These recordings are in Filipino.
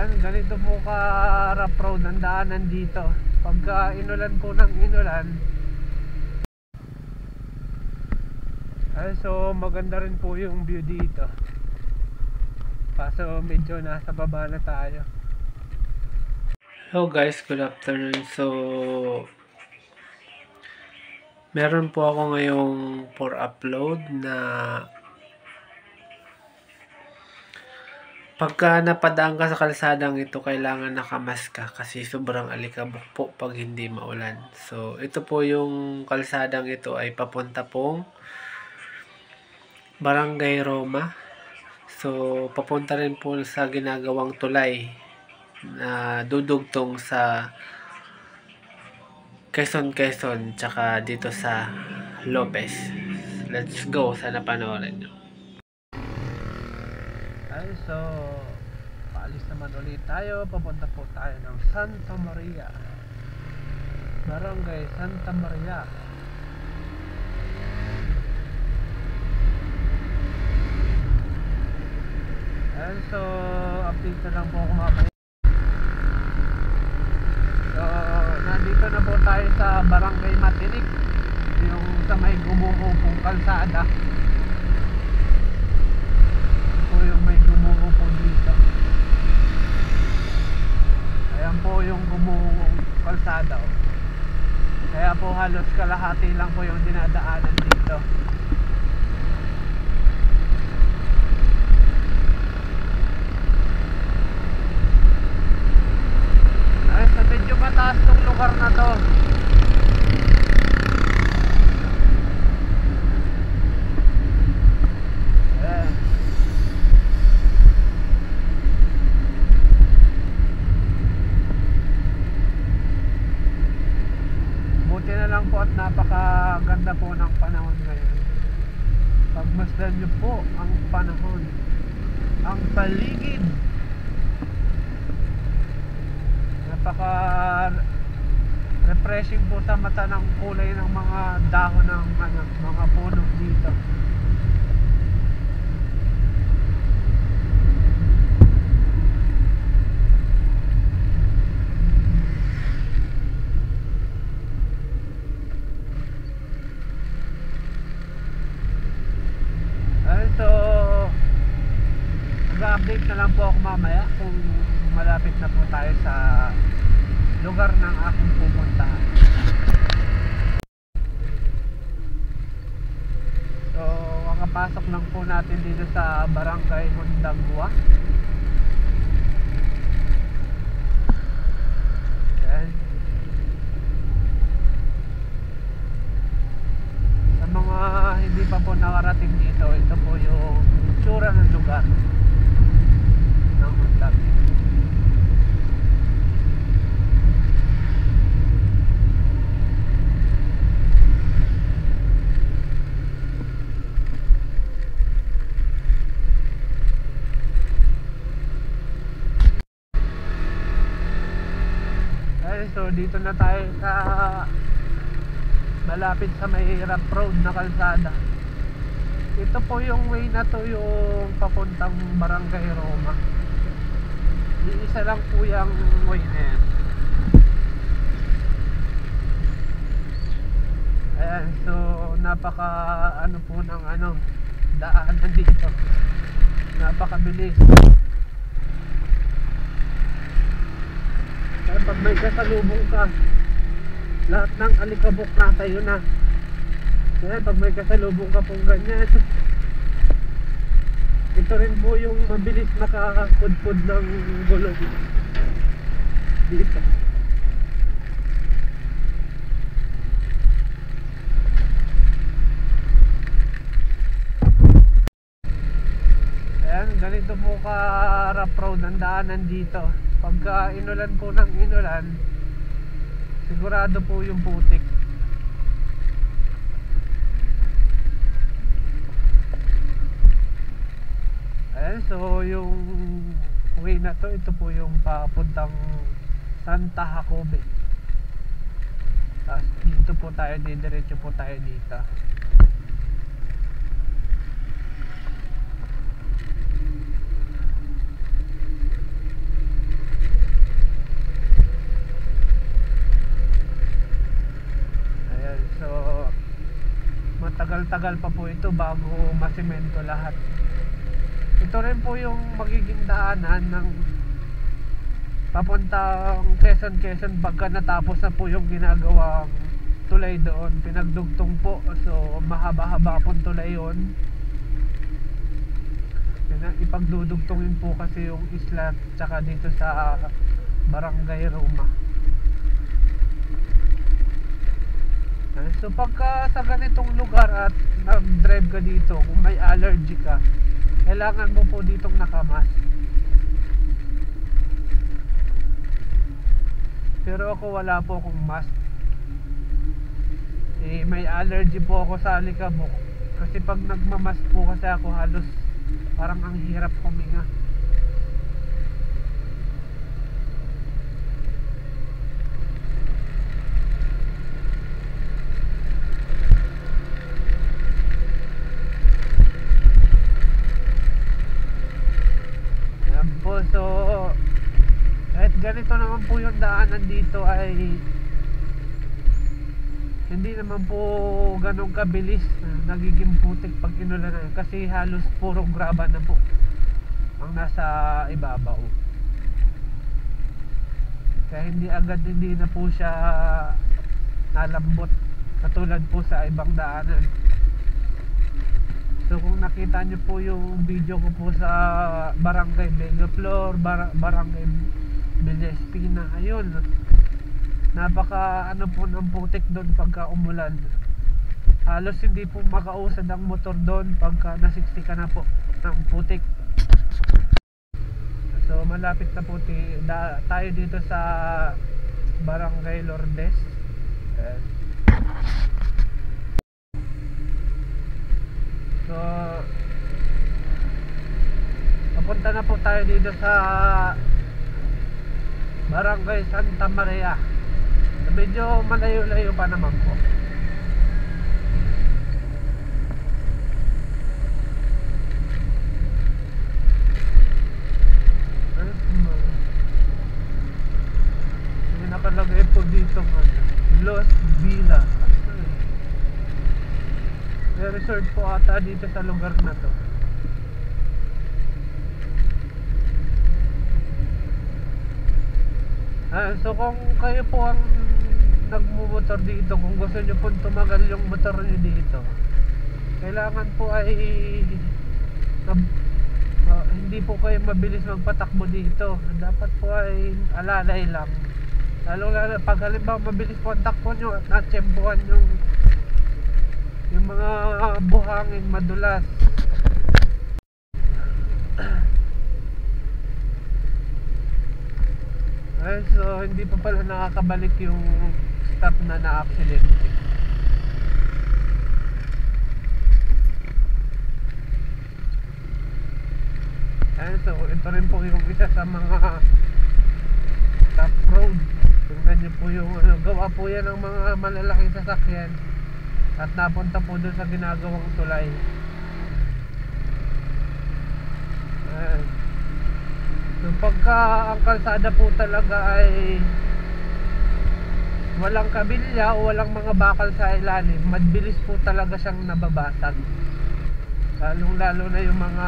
Ayan, ganito po ka rough road ang daanan dito. Pagka inulan po ng inulan. Ayan, so maganda rin po yung view dito. Kaso medyo nasa baba na tayo. Hello guys, good afternoon. So meron po ako ngayong for upload na pagka napadaan ka sa kalsadang ito, kailangan nakamask ka kasi sobrang alikabok po pag hindi maulan. So ito po yung kalsadang ito ay papunta pong Barangay Roma. So papunta rin po sa ginagawang tulay na dudugtong sa Quezon tsaka dito sa Lopez. Let's go, sana panoorin nyo. Ay, so paalis naman ulit tayo. Papunta po tayo ng Santa Maria, Barangay Santa Maria. Ay, so update na lang po ako mamaya. So nandito na po tayo sa Barangay Matinik, yung sa may gumuho pong kalsada. Ito po yung may gumuho po dito. Ayan po yung gumuho kalsada, oh. Kaya po halos kalahati lang po yung dinadaanan dito. Ay, sa medyo mataas tong lugar na to. Ayan. Buti na lang po at napakaganda po ng panahon ngayon. Pagmasdan nyo po ang panahon, ang paligid. Napaka refreshing po sa mata ng kulay ng mga dahon ng mga puno dito. So mag-update na lang po ako mamaya kung malapit na po tayo sa lugar ng aking pupuntahan. So kakapasok lang po natin dito sa Barangay Hundagwa. Ayan. Sa mga hindi pa po nakarating dito, ito po yung itsura ng lugar ng Hundagwa. So dito na tayo sa malapit sa may rough road na kalsada. Ito po yung way na to, yung papuntang Barangay Roma. Iisa lang po yung way na yan. Ayan, so napaka ano po ng daanan dito. Napakabilis. Pag may kasalubong ka, lahat ng alikabok na sa'yo na. Kaya pag may kasalubong ka pong ganyan, ito rin po yung mabilis nakakudpud ng gulong dito. Ayan, ganito po ka rough road ang daanan dito. Pagka inulan po ng inulan, sigurado po yung putik. Ayan, so yung way na to, ito po yung papuntang Santa Jacobe. Tapos dito po tayo, diretso po tayo dito. matagal pa po ito bago masemento lahat. Ito rin po yung magiging daanan ng papuntang Quezon pagka natapos na po yung ginagawang tulay doon. Pinagdugtong po, so mahaba-haba pong tulay yun. Ipagdudugtongin po kasi yung isla tsaka dito sa Barangay Roma. So pagka sa ganitong lugar at nag-drive ka dito, kung may allergy ka, kailangan mo po ditong nakamas. Pero ako wala po akong mask. May allergy po ako sa alikabok. Kasi pag nagmamask po kasi ako, halos parang ang hirap huminga. Ayan po, so kahit ganito naman po yung daanan dito ay hindi naman po ganun kabilis nagiging putik pag inulan na, kasi halos puro graba na po ang nasa ibabaw. Kaya hindi na po siya nalambot katulad po sa ibang daanan. So kung nakita nyo po yung video ko po sa Barangay Bellaflor, Barangay Villa Espina, ayun, napaka ano po ng putik doon pagka umulan. Halos hindi po makausad ang motor doon pagka nasiksika na po ng putik. So malapit na po tayo dito sa Barangay Lourdes. So papunta na po tayo dito sa Barangay Santa Maria. Medyo malayo-layo pa naman po. May nakalagay po dito Los Villa. May resort po ata dito sa lugar na to. So kung kayo po ang nagmumotor dito, kung gusto nyo po tumagal yung motor nyo dito, kailangan po ay hindi po kayo mabilis magpatakbo dito. Dapat po ay alalay lang. Lalo pag halimbawa mabilis po ang takbo nyo at natsempuhan yung mga buhangin madulas. So hindi pa pala nakakabalik yung stop na na-accident. So ito rin po yung isa sa mga top road. Tingnan nyo po yung gawa po yan ng mga malalaking sasakyan at napunta po doon sa ginagawang tulay. So pagka ang kalsada po talaga ay walang kabilya o walang mga bakal sa ilalim, mabilis po talaga siyang nababasag. Lalong lalo na yung mga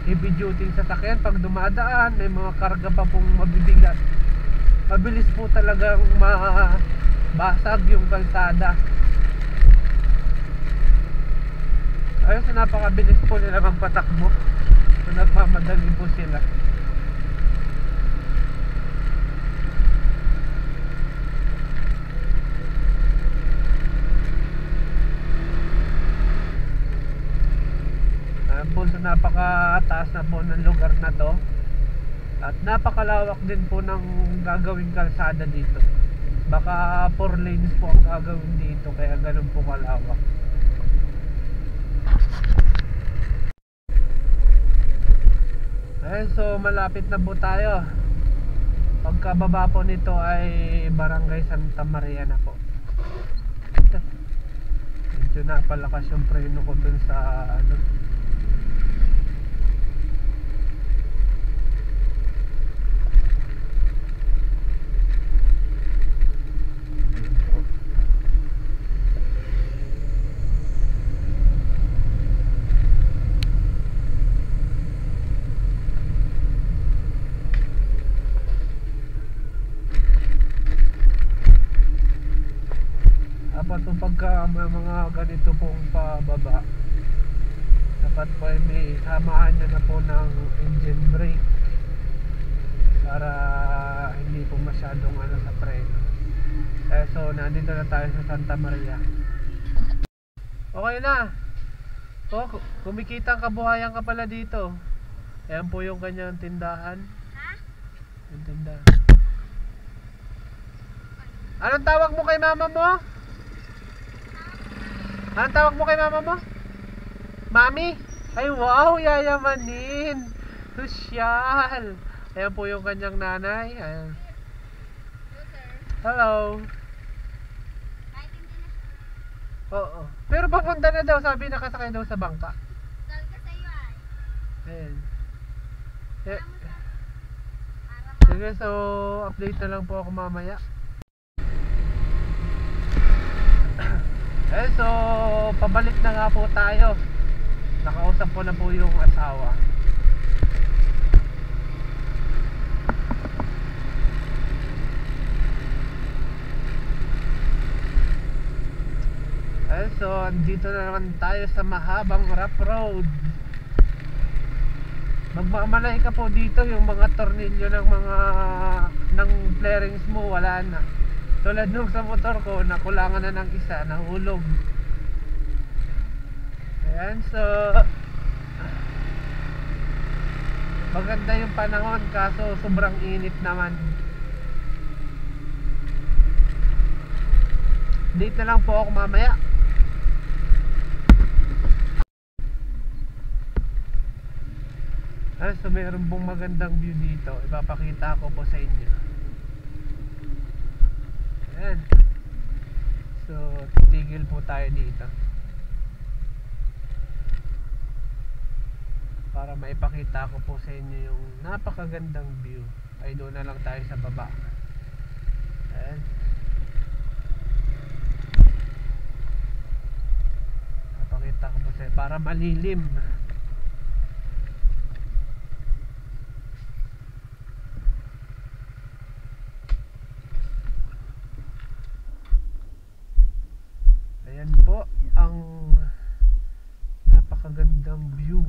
heavy duty sasakyan, pag dumadaan may mga karga pa pong mabibigat, mabilis po talagang mabasag yung kalsada. Ayun, so napakabilis po nila magpatakbo. So nagmamadali po sila. So napakataas na po ng lugar na to at napakalawak din po ng gagawing kalsada dito. Baka 4 lanes po ang gagawin dito, kaya ganun po kalawak. So malapit na po tayo. Pagkababa po nito ay Barangay Santa Maria na po. Medyo napalakas yung preno ko dun sa pagka may mga ganito pong pababa, dapat po ay may samahan nyo na po ng engine brake para hindi po masyadong sa preno. So nandito na tayo sa Santa Maria. Okay na. Kumikita ang kabuhayan ka pala dito. Ayan po yung kanyang tindahan. Yung tindahan. Anong tawag mo kay mama mo? Anong tawag mo kay mama mo? Mami? Ay wow, yayamanin. Sosyal. Ayan po yung kanyang nanay. Ayan. Hello. Oo. Pero papunta na daw, sabi nakasakay daw sa bangka. Ayan. Sige, so update na lang po ako mamaya. So pabalik na nga po tayo. Nakausap ko na po yung asawa. So andito na naman tayo sa mahabang rough road. Magmamalay ka po dito, yung mga tornilyo ng flarings mo wala na. Tulad nung sa motor ko, nakulangan na ng isa, nahulog. Ayan, so maganda yung panahon, kaso sobrang init naman. Dito na lang po ako mamaya. So mayroon pong magandang view dito, ipapakita ko po sa inyo. Ayan. So titigil po tayo dito para maipakita ko po sa inyo yung napakagandang view. Ay doon na lang tayo sa baba. Ayan. Napakita ko po sa inyo para malilim. Ayan po ang napakagandang view.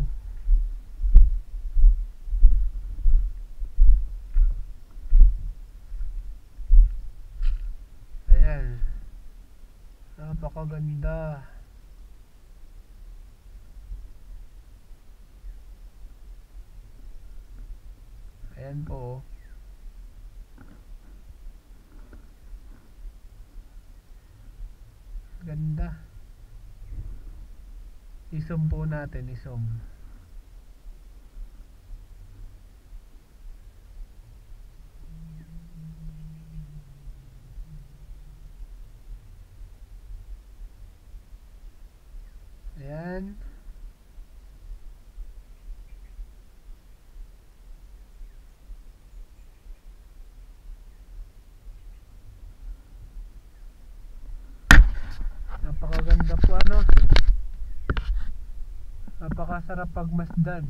Ayan, napakaganda. Ayan po. Ganda. I-zoom po natin, i-zoom. Ayan. Napakaganda po napakasarap pagmasdan.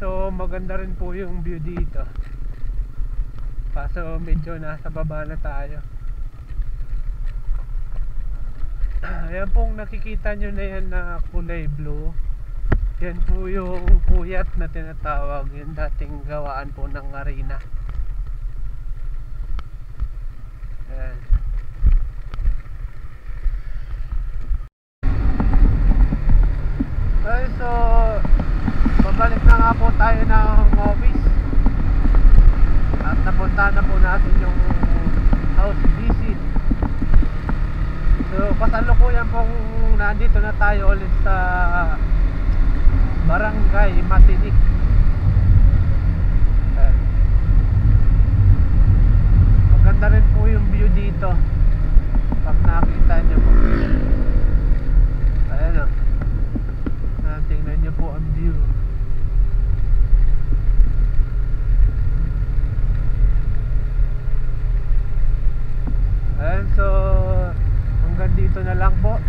So maganda rin po yung view dito, kaso medyo nasa baba na tayo. Ayan pong nakikita nyo na yan na kulay blue, yan po yung puyat na tinatawag, yung dating gawaan po ng arena. Ayan. So babalik na nga po tayo ng office at napunta na po natin yung house visit. So kasalukuyan pong nandito na tayo ulit sa Barangay Matinik. Maganda rin po yung view dito pag nakita nyo po. Ayan o, tingnan nyo po ang view. Ayan, so hanggang dito na lang po.